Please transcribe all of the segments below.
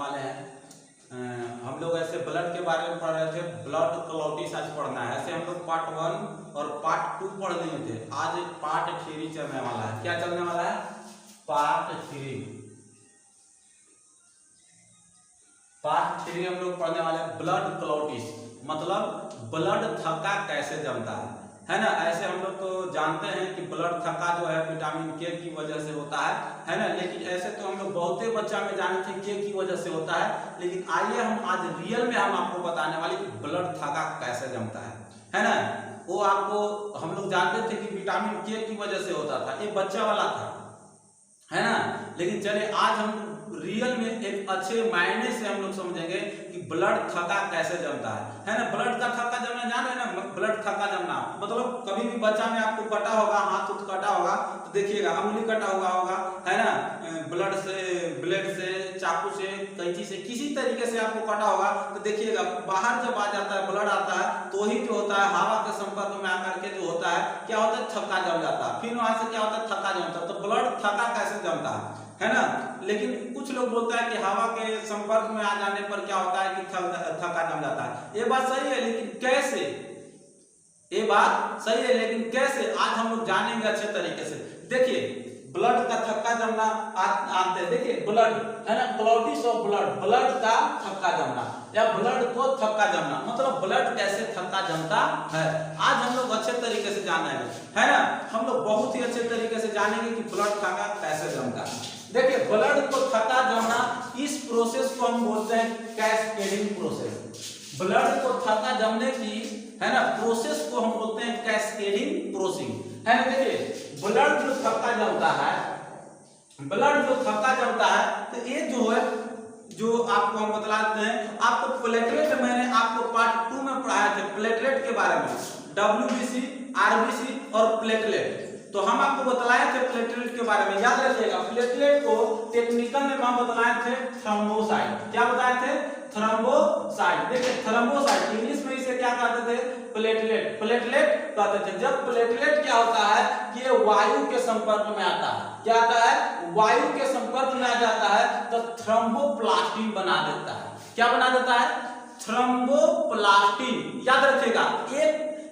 वाले हैं। हम लोग ऐसे ब्लड के बारे में पढ़ रहे थे, ब्लड क्लॉटिस आज पढ़ना है। ऐसे हम लोग पार्ट 1 और पार्ट 2 पढ़ लिए थे। आज पार्ट 3 चलने वाला है। क्या चलने वाला है? पार्ट 3। पार्ट 3 हम लोग पढ़ने वाले हैं ब्लड क्लॉटिस, मतलब ब्लड थक्का कैसे जमता है ना। ऐसे हम लोग तो जानते हैं कि ब्लड थक्का जो है विटामिन के की वजह से होता है ना। लेकिन ऐसे तो हम लोग बहुते बच्चा में जाने थे के की वजह से होता है। लेकिन आइए हम आज रियल में हम आपको बताने वाले कि ब्लड थक्का कैसे जमता है ना। वो आपको हम लोग जानते थे कि विटामिन के की वजह से होता था, ये बच्चा वाला था, है ना। लेकिन चलिए आज हम रियल में एक अच्छे मायने से हम लोग समझेंगे कि ब्लड थक्का कैसे जमता है ना। ब्लड का थक्का जमना जान रहे ना, ब्लड थक्का जमना मतलब कभी भी बच्चा में आपको कटा होगा, हाथ उठ कटा होगा तो देखिएगा अंगुली कटा हुआ होगा, है ना। ब्लड से चाकू से कैंची से किसी तरीके से आपको कटा होगा तो देखिएगा बाहर जब आ जाता है ब्लड आता है तो ही जो होता है हवा के संपर्क में आकर के जो होता है क्या होता है, थक्का जम जाता है। फिर वहां से क्या होता है, थक्का जमता है। तो ब्लड थक्का कैसे जमता है ना। लेकिन कुछ लोग बोलता है कि हवा के संपर्क में आ जाने पर क्या होता है कि थक्का जम जाता है। ये बात सही है, लेकिन कैसे? ये बात सही है, लेकिन कैसे आज हम लोग जानेंगे अच्छे तरीके से। देखिए ब्लड का थक्का जमना आते हैं। देखिए ब्लड है ना, क्लॉटिस ऑफ ब्लड, ब्लड का थक्का जमना या ब्लड को थक्का जमना, मतलब ब्लड कैसे थक्का जमता है आज हम लोग अच्छे तरीके से जानेंगे, है ना। हम लोग बहुत ही अच्छे तरीके से जानेंगे कि ब्लड थक्का कैसे जमता है। देखिए ब्लड को थक्का जमना, इस प्रोसेस को हम बोलते हैं कैस्केडिंग प्रोसेस। ब्लड को थक्का जमने की है ना प्रोसेस को हम बोलते हैं कैस्केडिंग प्रोसेस, है ना। देखिए ब्लड जो थक्का जमता है, ब्लड जो थक्का जमता है तो ये जो है जो आपको हम बतलाते हैं। आपको प्लेटलेट मैंने आपको पार्ट 2 में पढ़ाए थे, प्लेटलेट के बारे में, WBC, RBC और प्लेटलेट। तो हम आपको बतलाए थे प्लेटलेट के बारे में, याद रखिएगा। प्लेटलेट को टेक्निकल में हम बतलाए थे थ्रोम्बोसाइट। क्या बताए थे? थ्रोम्बोसाइट। देखिए थ्रोम्बोसाइट इंग्लिश में इसे क्या कहते थे? प्लेटलेट। प्लेटलेट कहते थे। जब प्लेटलेट क्या होता है कि ये वायु के संपर्क में आता है, क्या आता है? वायु के संपर्क में आ जाता है तो थ्रोम्बोप्लास्टिन बना देता है। क्या बना देता है? थ्रोम्बोप्लास्टिन। याद रखिएगा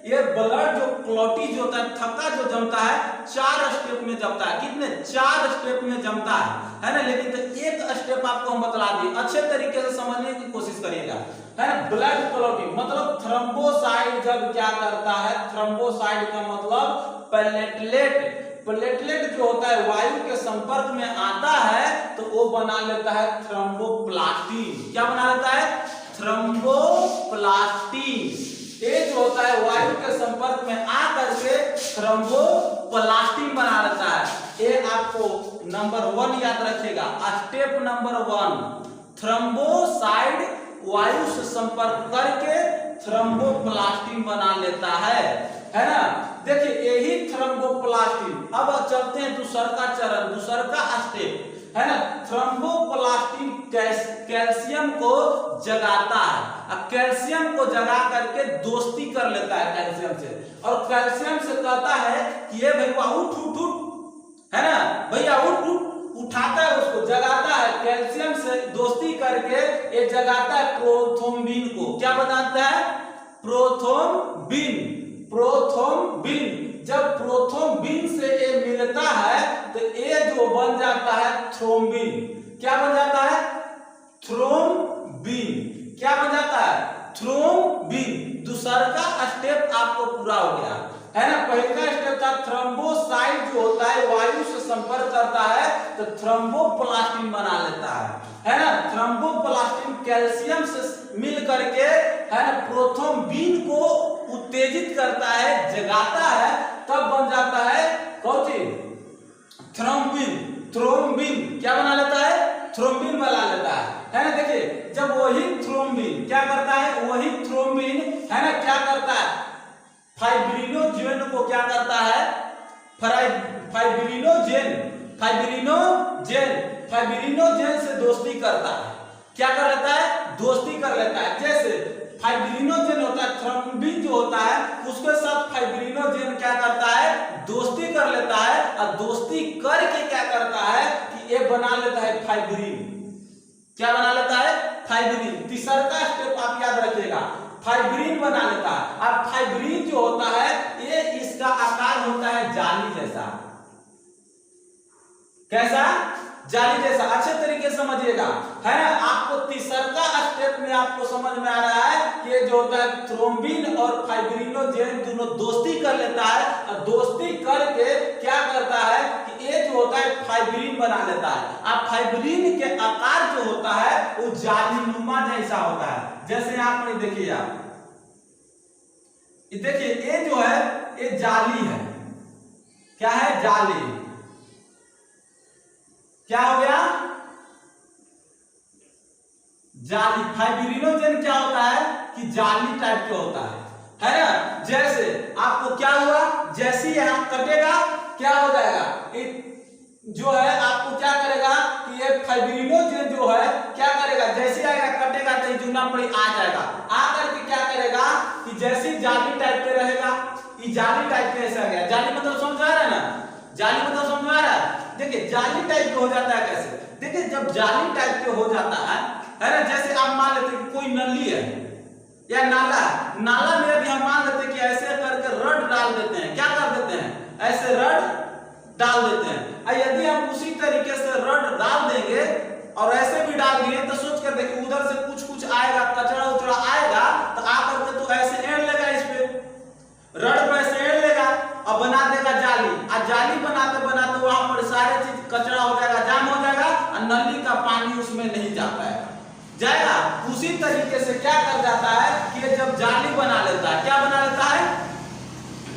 ये ब्लड जो क्लॉटिस जो होता है, थक्का जो जमता है 4 स्टेप में जमता है। कितने? 4 स्टेप में जमता है ना। लेकिन तो एक स्टेप आपको हम बतला दिए, अच्छे तरीके से समझने की कोशिश करिएगा, है ना। ब्लड क्लॉटिस मतलब थ्रोम्बोसाइट जब क्या करता है, थ्रोम्बोसाइट का मतलब प्लेटलेट। प्लेटलेट जो होता है वायु के संपर्क में आता है तो वो बना लेता है थ्रोम्बोप्लास्टिन। क्या बना लेता है? थ्रोम्बोप्लास्टिन। ये जो होता है वायु के संपर्क में आकर के थ्रोम्बोप्लास्टिन बना लेता है। ये आपको नंबर 1 याद रखिएगा, स्टेप नंबर 1। थ्रोम्बोसाइट वायु से संपर्क करके थ्रोम्बोप्लास्टिन बना लेता है ना। देखिए यही थ्रोम्बोप्लास्टिन, अब चलते हैं दूसरा चरण, दूसरा स्टेप, है ना। थ्रोम्बोप्लास्टिन कैल्शियम को जगाता है। अब कैल्शियम को जगा करके दोस्ती कर लेता है कैल्शियम से, और कैल्शियम से कहता है कि ये भैया उठ उठ उठ, है ना भैया उठ उठ, उठाता है उसको, जगाता है। कैल्शियम से दोस्ती करके ये जगाता है प्रोथ्रोम्बिन को। क्या बनाता है? प्रोथ्रोम्बिन। प्रोथ्रोम्बिन जब प्रोथ्रोम्बिन से ये मिलता है तो ये जो बन जाता है थ्रोम्बिन। क्या बन जाता है? थ्रोम्बिन। क्या बन जाता है? थ्रोम्बिन। दूसरा का स्टेप आपको पूरा हो गया, है ना। पहला स्टेप था थ्रोम्बोसाइट जो होता है वायु से संपर्क करता है तो थ्रोम्बोप्लास्टिन बना लेता है ना। थ्रोम्बोप्लास्टिन कैल्शियम से मिल करके है ना प्रोथ्रोम्बिन को उत्तेजित करता है, जगाता है, तब बन जाता है कौन चीज? थ्रोम्बिन। थ्रोम्बिन क्या बना लेता है? थ्रोम्बिन बना लेता है ना। देखिए जब वही थ्रोम्बिन क्या करता है, वही थ्रोम्बिन है ना क्या करता है, फाइब्रिनोजेन को क्या करता है? फाइब्रिनोजेन से दोस्ती करता है। क्या कर लेता है? दोस्ती कर लेता है। जैसे फाइब्रिनोजेन होता है, थ्रोम्बिन जो होता है उसके साथ फाइब्रिनोजेन क्या करता है? दोस्ती कर लेता है, और दोस्ती करके क्या करता है कि ये बना लेता है फाइब्रिन। क्या बना लेता है? फाइब्रिन। तीसरा स्टेप आप याद रखिएगा, फाइब्रिन बना लेता है। अब फाइब्रिन जो होता है ये इसका आकार होता है जाली जैसा। कैसा? जाली जैसा। अच्छे तरीके से समझिएगा, है ना। आपको तीसरा स्टेप में आपको समझ में आ रहा है कि ये जो होता है थ्रोम्बिन और फाइब्रिनोजेन दोनों दोस्ती कर लेता है, और दोस्ती करके क्या करता है कि ये जो होता है फाइब्रिन बना लेता है। अब फाइब्रिन के आकार जो होता है वो जालीनुमा जैसा होता है। जैसे यहाँ पर देखिए आप, देखिए ये जो है ये जाली है। क्या है? जाली। क्या हो गया? जाली। फाइब्रिनोजेन क्या होता है कि जाली टाइप का होता है ना। जैसे आपको क्या हुआ, जैसे यहां कटेगा क्या हो जाएगा, जो है आपको क्या करेगा कि ये फाइब्रिनोजेन जो है क्या करेगा, जैसे आएगा कटेगा तो जुना पर आ जाएगा। आकर के क्या करेगा कि जैसे जाली टाइप के रहेगा, ये जाली टाइप के ऐसा गया। जाली मतलब समझ आ रहा है ना, जाली मतलब समझ आ रहा है। देखिए जाली टाइप के हो जाता है कैसे, देखिए जब जाली टाइप के हो जाता है ना, जैसे आप मान लेते हैं कोई नली है या नाला, नाला में भी हम मान लेते हैं कि ऐसे करके रड डाल देते हैं। क्या कर देते हैं? ऐसे रड डाल देते हैं। यदि हम उसी तरीके से रड डाल देंगे और ऐसे भी डाल दिए तो सोच कर देखिए उधर से कुछ आएगा, कचरा उचरा आएगा तो आकर के तो ऐसे एड़ लेगा, इस पे रड पे ऐसे एड़ लेगा और बना देगा जाली। और जाली बनाते बनाते वहां पर सारे चीज कचरा हो जाएगा, जाम हो जाएगा और नली का पानी उसमें नहीं जा पाएगा, जाएगा। उसी तरीके से क्या कर जाता है कि जब जाली बना लेता है, क्या बना लेता है?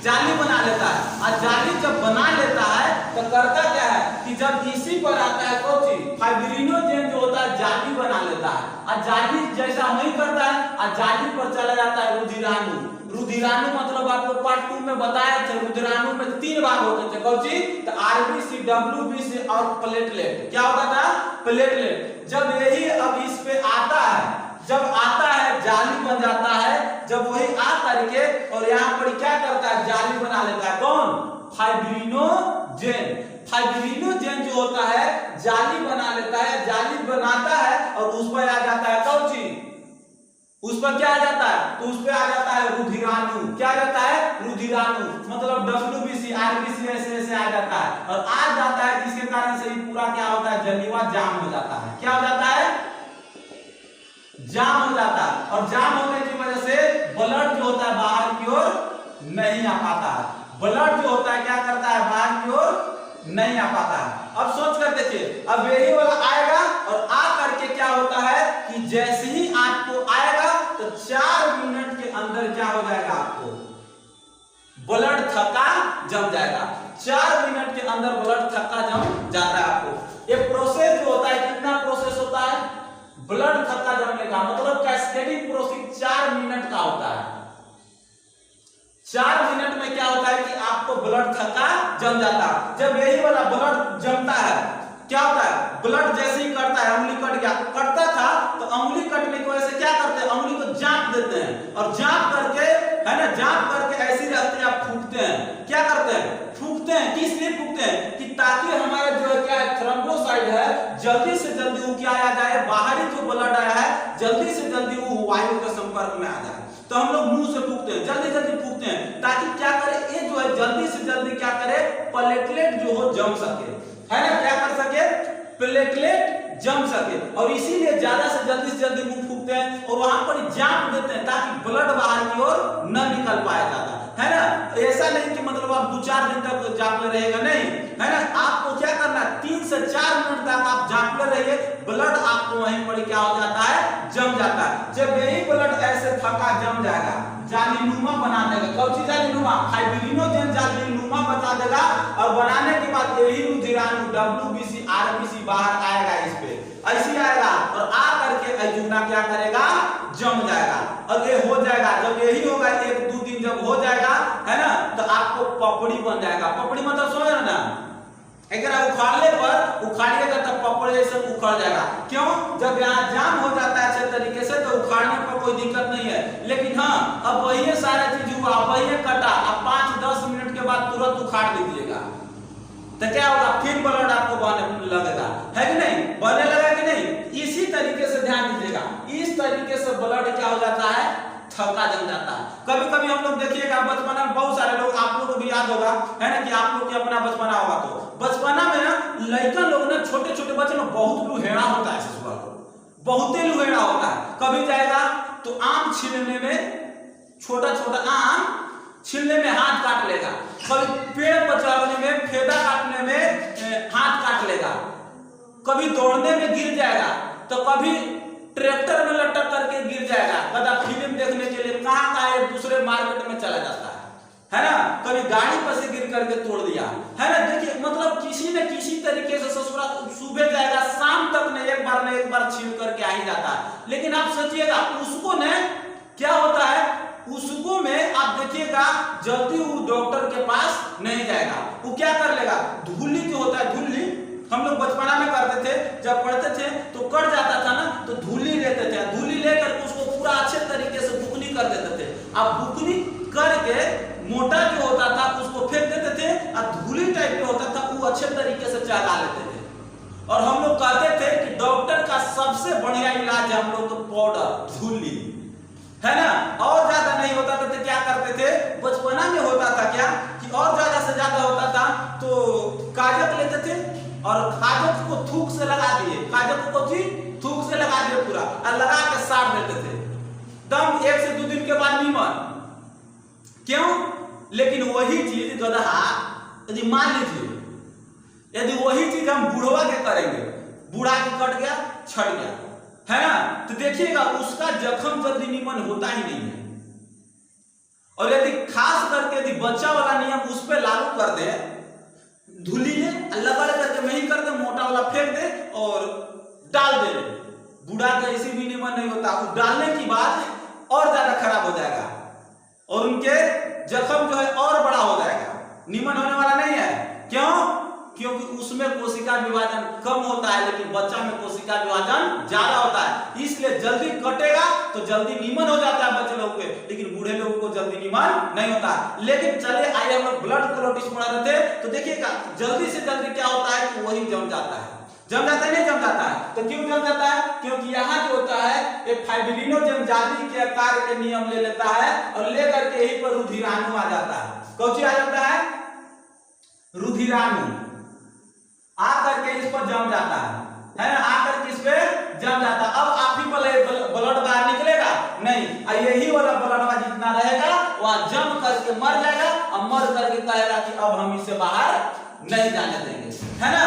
जाली बना लेता है। और जाली जब बना लेता है तो करता क्या है कि जब इसी पर आता है कौन चीज, फाइब्रिनोजेन जो होता है जाली बना लेता है। और जाली जैसा वही करता है और जाली पर चला जाता है रुधिराणु। रुधिराणु मतलब आपको पार्ट 2 में बताया था, रुधिराणु में 3 भाग होते थे। कौन सी? तो आरबीसी, डब्ल्यूबीसी और प्लेटलेट। क्या होता था? प्लेटलेट। जब यही अब इस पे आता है, जब आता है जाली बन जाता है। जब वही आ करके और यहाँ पर क्या करता है, जाली बना लेता है। कौन? फाइब्रिनोजेन। फाइब्रिनोजेन जो होता है जाली बना लेता है, जाली बनाता है और उस पर आ जाता है कौन सी, उस पर क्या आ जाता है, तो उस पर आ जाता है रुधिराणु। क्या आ जाता है? रुधिराणु। मतलब डब्ल्यूबीसी, आरबीसी ऐसे ऐसे आ जाता है और आ जाता है, जिसके कारण से पूरा क्या होता है, जलीवा जाम हो जाता है। क्या हो जाता है? जाम हो जाता है। और जाम होने की वजह से ब्लड जो होता है बाहर की ओर नहीं आ पाता है। ब्लड जो होता है क्या करता है, बाहर की ओर नहीं आ पाता है। अब सोच कर देखिए, अब यही वाला आएगा और आ करके क्या होता है कि जैसे ही आपको आएगा तो 4 मिनट के अंदर क्या हो जाएगा, आपको ब्लड थक्का जम जाएगा। 4 मिनट के अंदर ब्लड थक्का जम जाता है आपको। ये प्रोसेस जो होता है, कितना प्रोसेस होता है ब्लड थक्का जमने का, मतलब कैस्केडिंग प्रोसेस 4 मिनट का होता है। 4 मिनट में क्या होता है कि आपको ब्लड थक्का जम जाता है। जब यही वाला ब्लड जमता है क्या होता है, ब्लड जैसे ही कटता है, अंगुली कट गया, कटता था तो अंगुली कटने की वजह से क्या करते हैं, अंगुली को जांप देते हैं और जांप करके, है ना, जांप करके ऐसी रखते हैं, आप फूंकते हैं। क्या करते हैं? फूंकते हैं। किस लिए फूंकते हैं? कि ताकि हमारा जो है क्या है, थ्रोम्बोसाइट है, जल्दी से जल्दी वो क्या आ जाए, बाहरी जो ब्लड आया है जल्दी से जल्दी वो वायु के संपर्क में आ जाए। तो हम लोग मुंह से फूंकते हैं, जल्दी जल्दी फूंकते हैं ताकि क्या करे, ये जो है जल्दी से जल्दी क्या करे, प्लेटलेट जो हो जम सके, है ना, क्या कर सके, प्लेटलेट जम सके। और इसीलिए ज्यादा से जल्दी मुंह फूंकते हैं और वहां पर जांप देते हैं ताकि ब्लड बाहर की ओर न निकल पाया जाता है ना। ऐसा नहीं कि मतलब आप 2-4 दिन तक जांपले रहेगा, नहीं, है ना। आपको क्या करना है, 3 से 4 मिनट तक आप जांपले रहिए, ब्लड आपको वहीं पर क्या हो जाता है, जम जाता है। जब यही ब्लड ऐसे थका जम जाएगा, जालीनुमा बना देगा। कौन सी जालीनुमा? फाइब्रिनोजेन जालीनुमा बता देगा और बनाने के बाद यही रुधिराणु डब्ल्यूबीसी, आरबीसी बाहर आएगा, इस पे ऐसे आएगा और आ करके अजुना क्या करेगा, जम जाएगा और ये हो जाएगा। जब यही होगा 1-2 दिन जब हो जाएगा, है ना, तो आपको पपड़ी बन जाएगा। पपड़ी मतलब समझ ना, अगर उखाड़ने पर उखाड़िएगा तो पपड़ी जैसे उखड़ जाएगा। क्यों? जब यहाँ जाम हो जाता है अच्छे तरीके से तो उखाड़ने पर कोई दिक्कत नहीं है। लेकिन हाँ, अब वही सारा चीज हुआ, वही कटा, अब 5-10 मिनट के बाद तुरंत उखाड़ दीजिएगा तो क्या होगा, फिर ब्लड आपको बहने लगेगा, है कि नहीं, बहने लगा कि नहीं। इसी तरीके से ध्यान दीजिएगा, थका जम जाता है। कभी कभी हम लोग देखिएगा बचपना में बहुत सारे लोग, आप लोग को भी याद होगा है ना, कि आप लोग के अपना बचपना होगा, तो बचपना में ना लड़का लोग ना, छोटे छोटे बच्चे में बहुत लुहेड़ा होता है, ससुराल बहुत ही लुहेड़ा होता है। कभी जाएगा तो आम छीलने में, छोटा छोटा आम छीलने में हाथ काट लेगा, कभी पेड़ बचाने में, फेदा काटने में हाथ काट लेगा, कभी दौड़ने में गिर जाएगा, तो कभी ट्रैक्टर में लटक करके गिर जाएगा, कदा फिल्म देखने के लिए कहां एक दूसरे मार्केट में चला जाता है ना, कभी गाड़ी पर से गिर करके तोड़ दिया है ना। देखिए मतलब किसी न किसी तरीके से ससुराल सुबह जाएगा, शाम तक ने एक बार छील करके आ ही जाता है। लेकिन आप सोचिएगा उसको ने क्या होता है, उसको में आप देखिएगा जल्दी वो डॉक्टर के पास नहीं जाएगा, वो क्या कर लेगा, धूली जो होता है, धूली हम लोग बचपना में करते थे, जब पढ़ते थे तो कट जाता था ना, तो धूली लेते थे, धूली लेकर उसको पूरा अच्छे तरीके से बुकनी कर देते थे। अब बुकनी करके मोटा जो होता था उसको फेंक देते थे, और धूली टाइप का होता था वो अच्छे तरीके से चला लेते थे। और हम लोग कहते थे कि डॉक्टर का सबसे बढ़िया इलाज है हम लोग तो पाउडर, धूली है ना, और ज्यादा नहीं होता था तो क्या करते थे, बचपना में होता था क्या कि और ज्यादा से ज्यादा होता था तो काजक लेते थे और काजक को थूक से लगा दिए, काजक को थूक से लगा दिए पूरा, और लगा के साड़ देते थे, दम 1 से 2 दिन के बाद नीमन। क्यों? लेकिन वही चीज गधा, यदि मान लीजिए यदि वही चीज हम बूढ़वा के करेंगे, बूढ़ा के कट गया, छट गया है ना, तो देखिएगा उसका जख्म जल्दी निमन होता ही नहीं है। और यदि खास करके यदि बच्चा वाला नियम उस पर लागू कर दे, धूली ले लगड़ करके नहीं कर दे, मोटा वाला फेंक दे और डाल दे, बूढ़ा का ऐसी भी निमन नहीं होता, वो डालने की बाद और ज्यादा खराब हो जाएगा और उनके जख्म जो है और बड़ा हो जाएगा, निमन होने वाला नहीं है। क्यों? क्योंकि उसमें कोशिका विभाजन कम होता है, लेकिन बच्चा में कोशिका विभाजन ज्यादा होता है, इसलिए जल्दी कटेगा तो जल्दी नीमन हो जाता है बच्चे लोगों के, लेकिन बूढ़े लोगों को जल्दी नीमन नहीं होता। लेकिन चलिए आइए हम लोग ब्लड क्लोटिस पढ़ा रहे थे, तो देखिएगा जल्दी से जल्दी क्या होता है कि वही जम जाता है, जम जाता है नहीं जम जाता है, तो क्यों जम जाता है, क्योंकि यहाँ जो होता है ये फाइब्रिनोजेन जाली के आकार के नियम ले लेता है और लेकर के यहीं पर रुधिराणु आ जाता है। कौन सी आ जाता है? रुधिराणु आकर के इस पर जम जाता है ना, आकर के इस पे जम जाता है। अब आप ही ब्लड बाहर निकलेगा नहीं, यही वाला ब्लड जितना रहेगा वह जम करके मर जाएगा और मर करके कहेगा कि अब हम इसे बाहर नहीं जाने देंगे, है ना,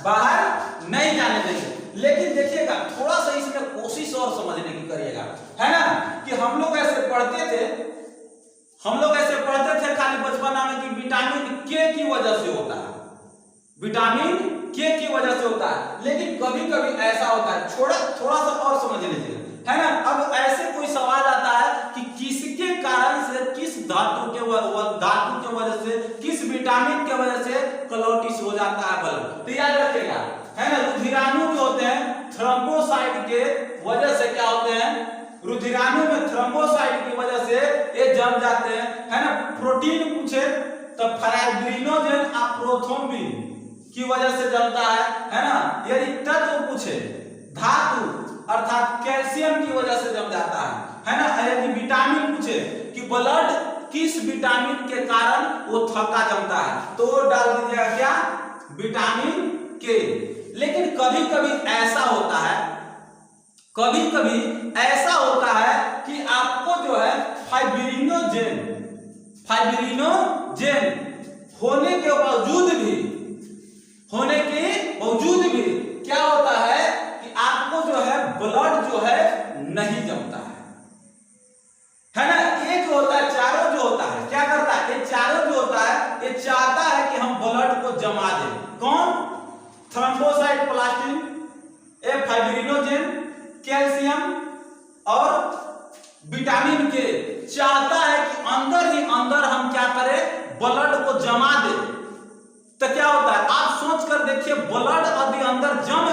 बाहर नहीं जाने देंगे। लेकिन देखिएगा थोड़ा सा इसमें कोशिश और समझने की करिएगा, है ना, कि हम लोग ऐसे पढ़ते थे खाली बचपना में कि विटामिन के की वजह से होता है, विटामिन के की वजह से होता है। लेकिन कभी कभी ऐसा होता है, थोड़ा सा और समझ लीजिए, है ना। अब ऐसे कोई सवाल आता है कि किसके कारण से, किस धातु के वजह से, किस विटामिन के वजह से क्लोटिस हो जाता है ब्लड, तो याद रखिएगा, है ना, रुधिराणु जो होते हैं थ्रोम्बोसाइट के वजह से क्या होते हैं, रुधिराणु में थ्रोम्बोसाइट की वजह से ये जम जाते हैं, है ना। प्रोटीन पूछे तो फाइब्रिनोजेन और प्रोथ्रोम्बिन की वजह से जमता है ना। यदि तत्व पूछे, धातु अर्थात कैल्शियम की वजह से जम जाता है ना। यदि विटामिन पूछे कि ब्लड किस विटामिन के कारण वो थका जमता है, तो डाल दीजिएगा क्या, विटामिन के। लेकिन कभी कभी ऐसा होता है, कि आपको जो है फाइब्रिनोजेन होने के बावजूद भी क्या होता है कि आपको जो है ब्लड जो है नहीं जमता है ना। एक होता है चारों जो होता है, क्या करता है, ये चारों जो होता है ये चाहता है कि हम ब्लड को जमा दें। कौन? थ्रोम्बोसाइट प्लास्टिन, फाइब्रिनोजेन, कैल्शियम और विटामिन के चाहता है कि अंदर ही अंदर हम क्या करें, ब्लड को जमा दें। तो क्या होता है, आप सोच कर देखिए, ब्लड यदि अंदर जम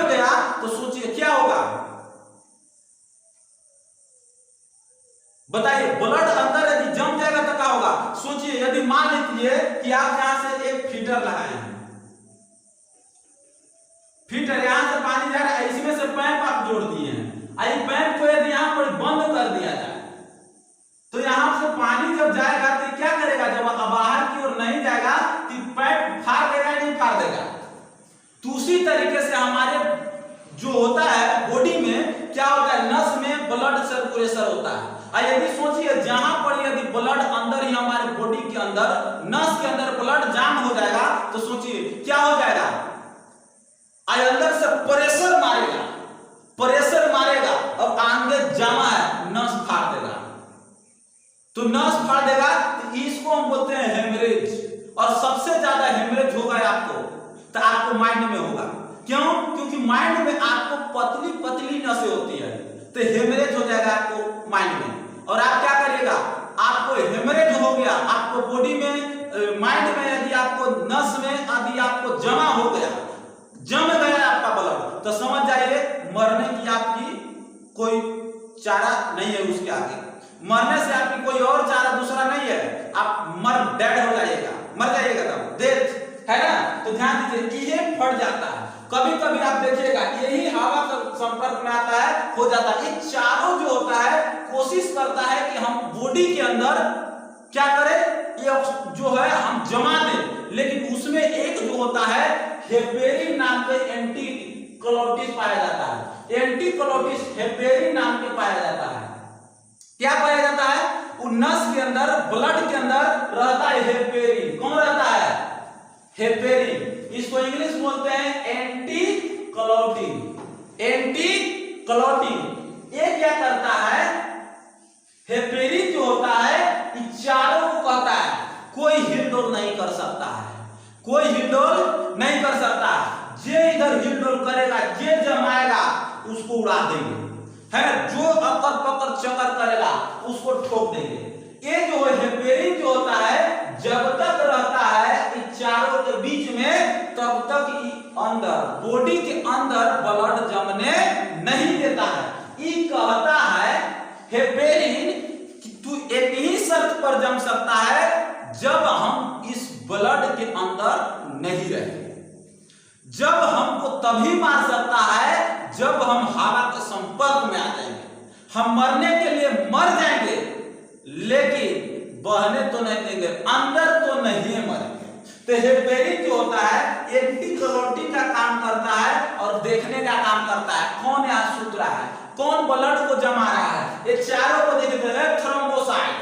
गया तो सोचिए क्या होगा, बताइए, ब्लड अंदर यदि जम जाएगा तो क्या होगा। सोचिए यदि मान लीजिए कि आप यहां से एक फिल्टर लगाए हैं, फिल्टर यहां से पानी जा रहा है, इसमें से पाइप आप जोड़ दिए हैं, आई पाइप हमारे जो होता है बॉडी में क्या होता है, नस में ब्लड सर्कुलेशन होता है। और यदि सोचिए जहां पर यदि ब्लड अंदर ही हमारे बॉडी के अंदर नस के अंदर ब्लड जाम हो जाएगा तो सोचिए क्या हो जाएगा, अंदर से प्रेशर मारेगा, प्रेशर मारेगा और आगे जमा है नस फाड़ देगा। तो नस फाड़ देगा तो इसको हम बोलते हैं हेमरेज। और सबसे ज्यादा हेमरेज होगा आपको तो आपको माइंड में होगा। क्यों? क्योंकि माइंड में आपको पतली पतली नसें होती है तो हेमरेज हो जाएगा आपको माइंड में। और आप क्या करिएगा, आपको हेमरेज हो गया आपको बॉडी में, माइंड में यदि आपको नस में यदि आपको जमा हो गया, जम गया आपका ब्लड, तो समझ जाइए मरने की आपकी कोई चारा नहीं है। उसके आगे मरने से आपकी कोई और चारा दूसरा नहीं है, आप डेड हो जाइएगा, मर जाइएगा तब, डेथ है ना। तो ध्यान दीजिए ये फट जाता है। कभी कभी आप देखिएगा यही हवा का संपर्क में आता है, हो जाता है। ये चारों जो होता है कोशिश करता है कि हम बॉडी के अंदर क्या करें, ये जो है हम जमा दें, लेकिन उसमें एक जो होता है हेपेरिन नाम के एंटीकोलोटिस पाया जाता है। एंटीकोलोटिस हेपेरिन नाम के पाया जाता है। क्या पाया जाता है, नस के अंदर ब्लड के अंदर रहता है हेपेरिन। कौन रहता है, हेपेरिन। इसको इंग्लिश बोलते हैं एंटीकोलोटिन। एंटीकोलोटिन ये क्या करता है, हेपेरिन जो होता है इन चारों को कहता है कोई हिलडोल नहीं कर सकता है, कोई हिलडोल नहीं कर सकता। जे इधर हिलडोल करेगा, जे जमाएगा उसको उड़ा देंगे, है जो अकर पकड़ चकर करेगा उसको ठोक देंगे। ये जो हेपेरिन जो होता है जब तक रहता है इन चारों के बीच में तब तक अंदर बॉडी के अंदर ब्लड जमने नहीं देता है। ये कहता है हेपेरिन कि तू एक ही शर्त पर जम सकता है जब हम इस ब्लड के अंदर नहीं रहेंगे। जब हमको तभी मार सकता है जब हम हवा के संपर्क में आ जाएंगे। हम मरने के लिए मर जाएंगे लेकिन बहने तो नहीं देंगे, अंदर तो नहीं मरेंगे। तो हेपेरिन जो होता है एंटीकोलोटिन का काम करता है और देखने का काम करता है कौन यहाँ सूत रहा है, कौन ब्लड को जमा रहा है। ये चारों को देखते हैं, थ्रोम्बोसाइट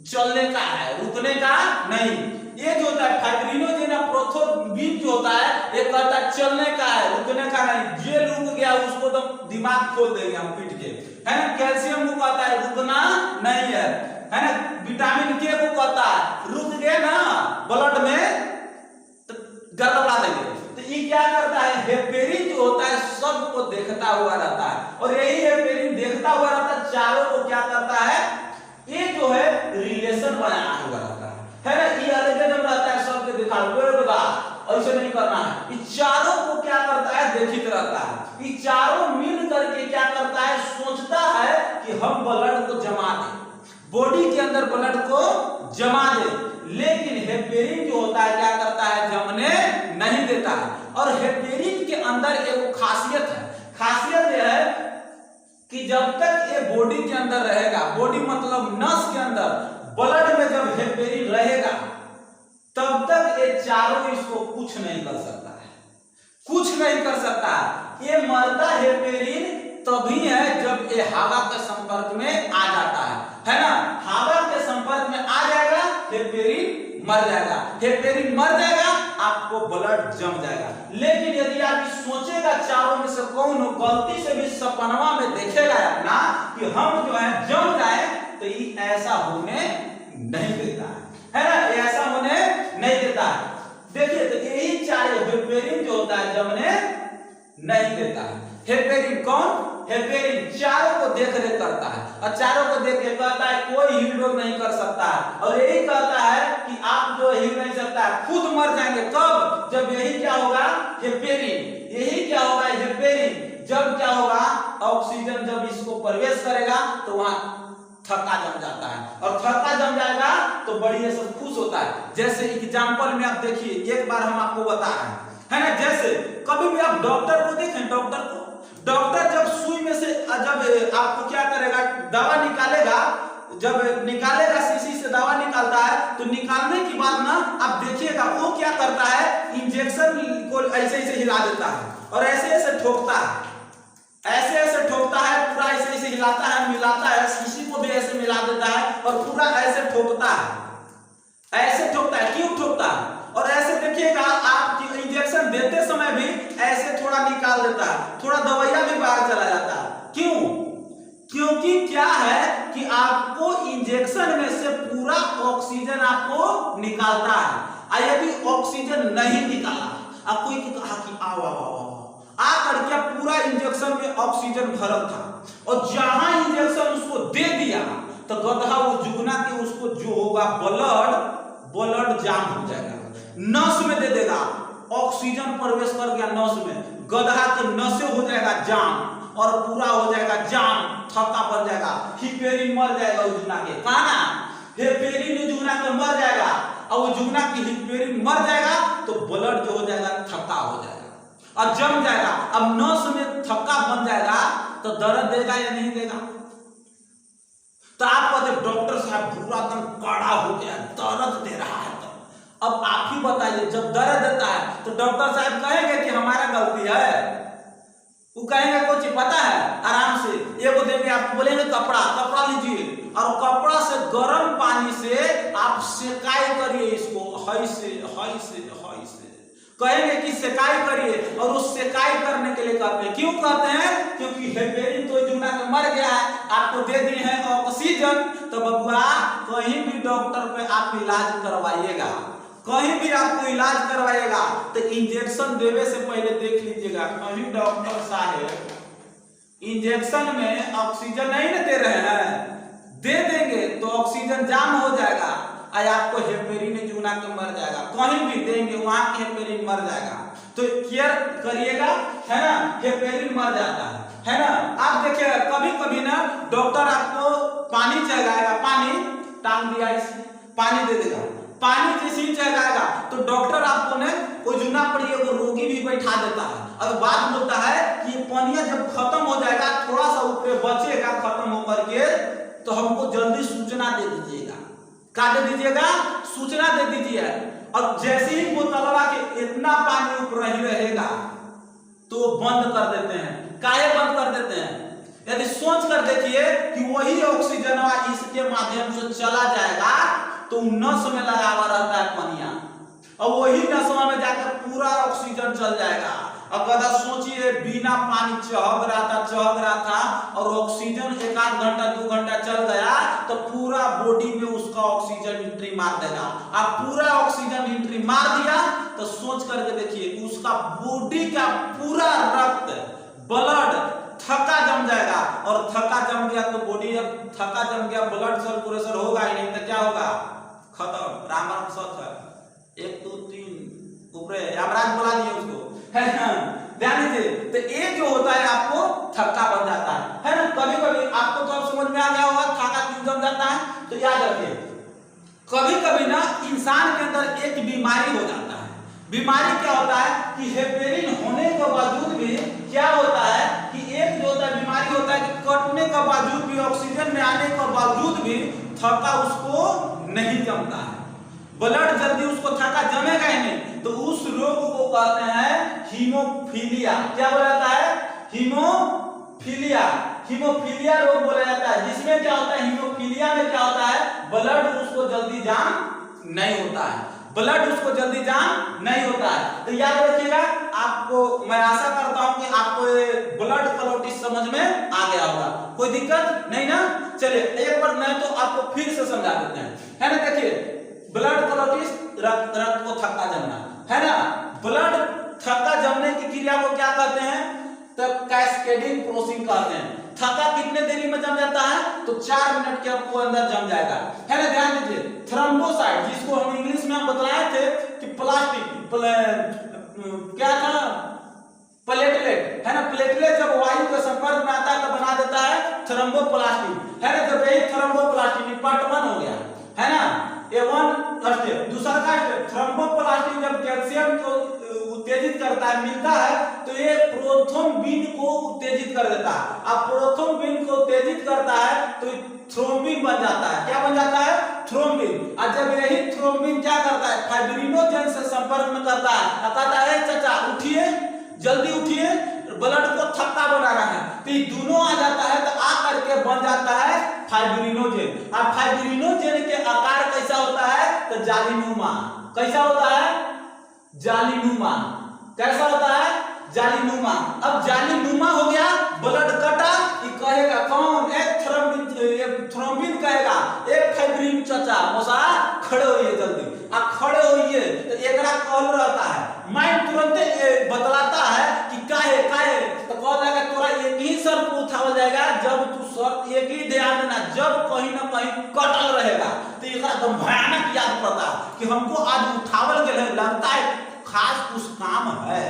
चलने का है, रुकने का नहीं। ये जो होता है फाइब्रिनोजेन प्रोथ्रोम्बिन जो होता है ये कहता है चलने का है, रुकने का नहीं। जे रुक गया उसको तो दिमाग खोल देंगे हम पीट के, है ना। कैल्शियम को कहता है रुकना नहीं है ना। विटामिन के को कहता है रुक गए ना ब्लड में तो गड़बड़ा देंगे। तो ये क्या करता है, हेपेरिन जो होता है सबको देखता हुआ रहता है और यही हेपेरिन देखता हुआ रहता है। चारों को क्या करता है, ये जो है रिलेशन बनाया हुआ रहता है ना। ये अलग रहता है, सबके दिखा ऐसे नहीं करना है। ये चारों को क्या करता है, देखित रहता है। ये चारों मिल करके क्या करता है, सोचता है कि हम ब्लड को जमा दें, बॉडी के अंदर ब्लड को जमा दे। लेकिन हेपेरिन जो होता है क्या करता है, जमने नहीं देता है। और हेपेरिन के अंदर एक खासियत है, खासियत यह है कि जब तक ये बॉडी के अंदर रहेगा, बॉडी मतलब नस के अंदर ब्लड में जब हेपेरिन रहेगा तब तक ये चारों इसको कुछ नहीं कर सकता है, कुछ नहीं कर सकता है। ये मरता हेपेरिन तभी है जब ये हवा के संपर्क में आ जाता है ना। हवा के संपर्क में आ जाएगा हेपेरिन मर जाएगा, हेपेरिन मर जाएगा आपको ब्लड जम जाएगा। लेकिन यदि आप सोचेगा चारों में से कौन गलती से भी सपनवा में देखेगा अपना कि हम जो है जम जाए तो ये ऐसा होने नहीं देता है ना, ऐसा होने नहीं देता है। देखिए तो यही चारों हेपेरिन जो होता है जमने नहीं देता है। हेपेरिन कौन, हेपेरिन चारों को देख रेख करता है और चारों को देख के कहता है कोई हिलडोल नहीं कर सकता है। और यही कहता है कि आप जो हिल नहीं सकता है, खुद मर जाएंगे। कब, जब यही क्या होगा, हेपेरिन, यही क्या होगा हेपेरिन, जब क्या होगा ऑक्सीजन जब इसको प्रवेश करेगा तो वहां थक्का जम जाता है और थक्का जम जाएगा तो बड़ी सब खुश होता है। जैसे एग्जांपल में आप देखिए, एक बार हम आपको बता रहे हैं, है ना। जैसे कभी भी आप डॉक्टर को देखें, डॉक्टर जब सुई में से जब आपको क्या करेगा, दवा निकालेगा, जब निकालेगा शीशी से दवा निकालता है तो निकालने के बाद ना आप देखिएगा वो क्या करता है, इंजेक्शन को ऐसे ऐसे हिला देता है और ऐसे ऐसे ठोकता है, ऐसे ऐसे ठोकता है, पूरा ऐसे ऐसे हिलाता है, मिलाता है, किसी को भी ऐसे मिला देता है और पूरा ऐसे ठोकता है, ऐसे ठोकता है। क्यों ठोकता है? और ऐसे देखिएगा आप इंजेक्शन देते समय भी ऐसे थोड़ा निकाल देता है, थोड़ा दवाइया भी बाहर चला जाता है। क्यों? क्योंकि क्या है कि आपको इंजेक्शन में से पूरा ऑक्सीजन आपको निकालता है। यदि ऑक्सीजन नहीं निकाला, आपको कहा कि आओ आओ आओ आकर क्या पूरा इंजेक्शन में ऑक्सीजन भरल था और जहां इंजेक्शन उसको दे दिया तो गधा वो जुगना के उसको जो होगा ब्लड जाम हो जाएगा, नस में दे देगा, ऑक्सीजन प्रवेश कर गया नस में, गधा के नसें हो जाएगा जाम और पूरा हो जाएगा जाम, थक्का बन जाएगा, हिपेरिन मर जाएगा जुगना के, कहा ना हिपेरिन जुगना के मर जाएगा और वो जुगना की हिपेरिन मर जाएगा तो ब्लड जो हो जाएगा थक्का हो जाएगा और जम जाएगा। अब नस में थक्का बन जाएगा तो दर्द देगा या नहीं देगा? तो आप कहते डॉक्टर साहब पूरा एकदम कड़ा हो गया, दर्द दे रहा है। तो अब आप ही बताइए, जब दर्द देता है तो डॉक्टर साहब कहेंगे कि हमारा गलती है? वो कहेंगे कुछ पता है, आराम से एगो देंगे, आप बोलेंगे कपड़ा लीजिए और कपड़ा से गर्म पानी से आप सेकाई करिए इसको, हई से कहेंगे कि सेकाई करिए और उस सेकाई करने के लिए कहते हैं। क्यों कहते हैं? क्योंकि हिपेरिन तो जुगना के मर गया है, आपको दे दी है ऑक्सीजन। तो बबुआ कहीं भी डॉक्टर पे आप इलाज करवाइएगा, कहीं भी आपको इलाज करवाइएगा तो इंजेक्शन देने से पहले देख लीजिएगा, कहीं डॉक्टर साहब इंजेक्शन में ऑक्सीजन नहीं ना दे रहे हैं, दे देंगे तो ऑक्सीजन जाम हो जाएगा और आपको हेपेरिन जुगना के मर जाएगा, कहीं भी देंगे वहां की हेपेरिन मर जाएगा। तो केयर करिएगा, है ना, हेपेरिन मर जाता है ना। आप देखिएगा कभी कभी ना डॉक्टर आपको पानी चढ़ाएगा, पानी टांग दिया इसमें, पानी दे देगा, पानी जैसे चढ़ाएगा तो डॉक्टर आपको ने कोई जुगना पर ये रोगी भी बैठा देता है और बात बोलता है कि पानी जब खत्म हो जाएगा, थोड़ा सा ऊपर बचेगा खत्म होकर के, तो हमको जल्दी सूचना दे दीजिएगा। क्या दे दीजिएगा? सूचना दे दीजिए। और जैसे ही बोतलवा के इतना पानी ऊपर ही रहेगा तो वो बंद कर देते हैं। काहे बंद कर देते हैं? यदि सोच कर देखिए कि वही ऑक्सीजन इसके माध्यम से चला जाएगा तो नस में लगा हुआ रहता है पनिया और वही नसवा में जाकर पूरा ऑक्सीजन चल जाएगा। अगर सोचिए बिना पानी चहक रहा था और ऑक्सीजन 1 घंटा 2 घंटा चल गया तो पूरा बॉडी में उसका ऑक्सीजन एंट्री मार देगा। आप पूरा ऑक्सीजन एंट्री मार दिया तो सोच करके देखिए उसका बॉडी का पूरा रक्त ब्लड थक्का जम जाएगा और थक्का जम गया तो बॉडी जब थक्का जम गया ब्लड सर्कुलेशन होगा ही नहीं तो क्या होगा? खत्म, राम राम सत है 1 2 3 ऊपर यमराज बुला लिए उसको, है ना। ध्यान दीजिए, तो ये जो होता है आपको थक्का बन जाता है ना। कभी कभी आपको तो अब समझ में आ गया होगा थक्का क्यों जम जाता है। तो याद रखिए कभी कभी ना इंसान के अंदर एक बीमारी हो जाता है। बीमारी क्या होता है कि हेपेरिन होने के बावजूद भी क्या होता है कि एक जो होता है बीमारी होता है कि कटने के बावजूद भी, ऑक्सीजन में आने के बावजूद भी थक्का उसको नहीं जमता है, ब्लड जल्दी उसको थक्का जमेगा ही नहीं। तो उस रोग को कहते हैं हीमोफीलिया। क्या बोला जाता है? हीमोफीलिया रोग बोला जाता है। जिसमें क्या होता है, हीमोफीलिया में क्या होता है, ब्लड उसको जल्दी जाम नहीं होता है, ब्लड उसको जल्दी जाम नहीं होता है। तो याद रखिएगा, आपको मैं आशा करता हूं कि आपको ब्लड क्लोटिस समझ में आ गया होगा, कोई दिक्कत नहीं ना। चलिए एक बार नहीं तो आपको फिर से समझा देते हैं, है ना। देखिए ब्लड क्लोटिस रक्त को थक्का जमना, है ना। ब्लड थक्का जमने की क्रिया को क्या कहते हैं? तब कैस्केडिंग प्रोसेस कहते हैं। थक्का कितने देरी में जम जाता है? तो 4 मिनट के आपको अंदर जम जाएगा, है ना। ध्यान दीजिए, थ्रोम्बोसाइट जिसको हम इंग्लिश में हम बताए थे कि क्या था, प्लेटलेट, है ना। प्लेटलेट जब वायु के संपर्क में आता है तो बना देता है थ्रोम्बोप्लास्टिन, है ना। जब यही थ्रोम्बोप्लास्टिन पार्ट 1 हो गया, है ना। A1 step. दूसरा का स्टेप थ्रोम्बोप्लास्टिन जब कैल्शियम को उत्तेजित करता है, मिलता है तो ये प्रोथ्रोम्बिन को उत्तेजित कर देता है। अब प्रोथ्रोम्बिन को उत्तेजित करता है तो थ्रोम्बिन बन जाता है। क्या बन जाता है? थ्रोम्बिन। और जब यही थ्रोम्बिन क्या करता है, फाइब्रिनोजेन से संपर्क में करता है, कहता है चाचा उठिए, जल्दी उठिए, ब्लड को थक्का बना रहा है, तो ये दोनों आ जाता है, तो आ करके बन जाता है फाइब्रिनोजेन। और फाइब्रिनोजेन के आकार कैसा होता है, तो जालीनुमा। कैसा होता है, जालीनुमा। कैसा होता है, जालीनुमा। अब जालीनुमा हो गया, ब्लड कटा, ये कहेगा कौन, एक थ्रोम्बिन कहेगा, एक फाइब्रिन चाचा मौसा खड़े होइए जल्दी। अब खड़े होइए तो एकरा कॉल रहता है, माइंड तुरंत बतलाता है कि काहे काहे, तो कॉल जाएगा तोरा एक ही सर को उठावल जाएगा, जब तू सर एक ही ध्यान देना, जब कहीं ना कहीं कटल रहेगा तो एकरा एकदम भयानक याद पड़ता कि हमको आज उठावल गेल है, लगता है खास कुछ काम है।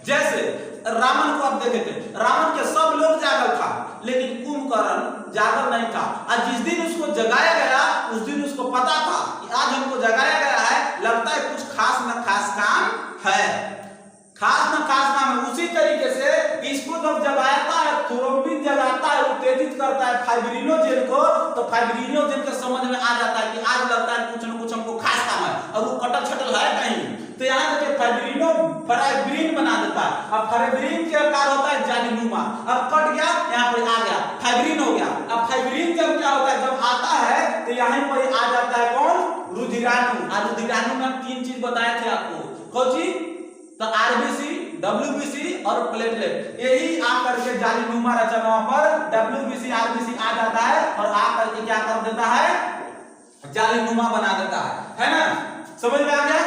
जैसे रावण को आप देखे थे, रावण के सब लोग जागल था, लेकिन कुंभकर्ण जागल नहीं था। और जिस दिन उसको जगाया गया, उस दिन उसको पता था कि आज हमको जगाया गया है, लगता है कुछ खास न खास काम है, खास न खास काम है। उसी तरीके से इसको जब जगाता है, थ्रोम्बिन जगाता है, उत्तेजित करता है फाइब्रिनोजेन को, तो फाइब्रिनोजेन के समझ में आ जाता है कि आज लगता है कुछ न कुछ हमको खास काम है, और वो कटल छटल है कहीं, तो यहाँ देखिए फाइब्रिन बना देता है। अब फाइब्रिन के आकार होता है जालीनुमा। अब कट गया, यहाँ पर आ गया, फाइब्रिन हो गया। अब फाइब्रिन जब क्या होता है, जब आता है तो यहाँ पर आ जाता है कौन, रुधिराणु। और रुधिराणु में 3 चीज बताए थे आपको, कौन चीज, तो आरबीसी, डब्ल्यूबीसी और प्लेटलेट। यही आकर के जालीनुमा रचनाओं पर डब्ल्यूबीसी आरबीसी आ जाता है, और आकर के क्या कर देता है, जालीनुमा बना देता है ना। समझ में आ गया,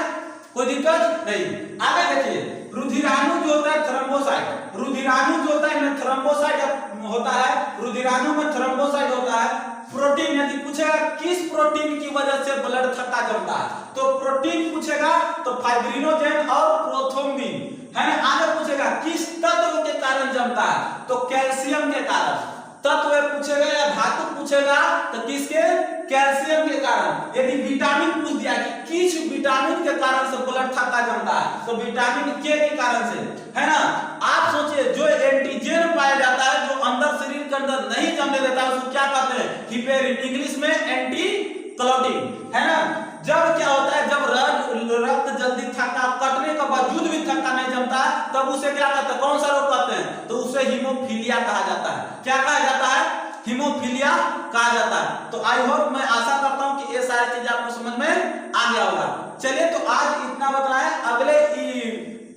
कोई दिक्कत नहीं। आगे देखिए, रुधिराणु जो होता है थ्रोम्बोसाइट, रुधिराणु जो होता है थ्रोम्बोसाइट होता है, रुधिराणु में थ्रोम्बोसाइट होता है। प्रोटीन, यदि पूछेगा किस प्रोटीन की वजह से ब्लड थक्का जमता है, तो प्रोटीन पूछेगा तो फाइब्रिनोजेन और प्रोथ्रोम्बिन है ना। आगे पूछेगा किस तत्व के कारण जमता है, तो कैल्शियम के कारण। तत्व पूछेगा या धातु पूछेगा तो किसके, कैल्शियम के कारण। यदि विटामिन पूछ दिया कि किस विटामिन के कारण से ब्लड थक्का जमता है, तो विटामिन के कारण से, है ना। आप सोचिए, जो एंटीजन पाया जाता है, जो अंदर शरीर के अंदर नहीं जमने देता है, उसको क्या कहते हैं, हिपेरिन, इंग्लिश में एंटी क्लॉटिंग, है ना। जब क्या होता है, जब रक्त जल्दी थक्का कटने के बावजूद भी थक्का नहीं जमता है, तब उसे क्या कहते हैं, कौन सा रोग कहते हैं, तो उसे हीमोफीलिया कहा जाता है। क्या कहा जाता है, हीमोफीलिया कहा जाता है। तो आई होप, मैं आशा करता हूं कि ये सारी चीजें आपको समझ में आ गया होगा। चलिए, तो आज इतना बताएं, अगले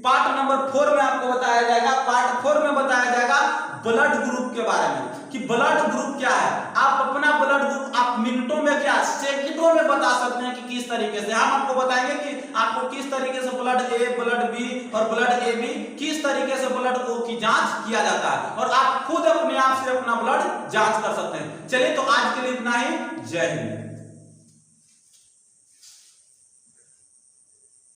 पार्ट नंबर 4 में आपको बताया जाएगा, पार्ट 4 में बताया जाएगा ब्लड ग्रुप के बारे में, कि ब्लड ग्रुप क्या है। आप अपना ब्लड ग्रुप आप मिनटों में, क्या सेकंडों में बता सकते हैं कि किस तरीके से। हम आपको बताएंगे कि आपको किस तरीके से ब्लड ए, ब्लड बी और ब्लड ए बी, किस तरीके से ब्लड ओ की जांच किया जाता है, और आप खुद अपने आप से अपना ब्लड जांच कर सकते हैं। चलिए, तो आज के लिए इतना ही। जय हिंद।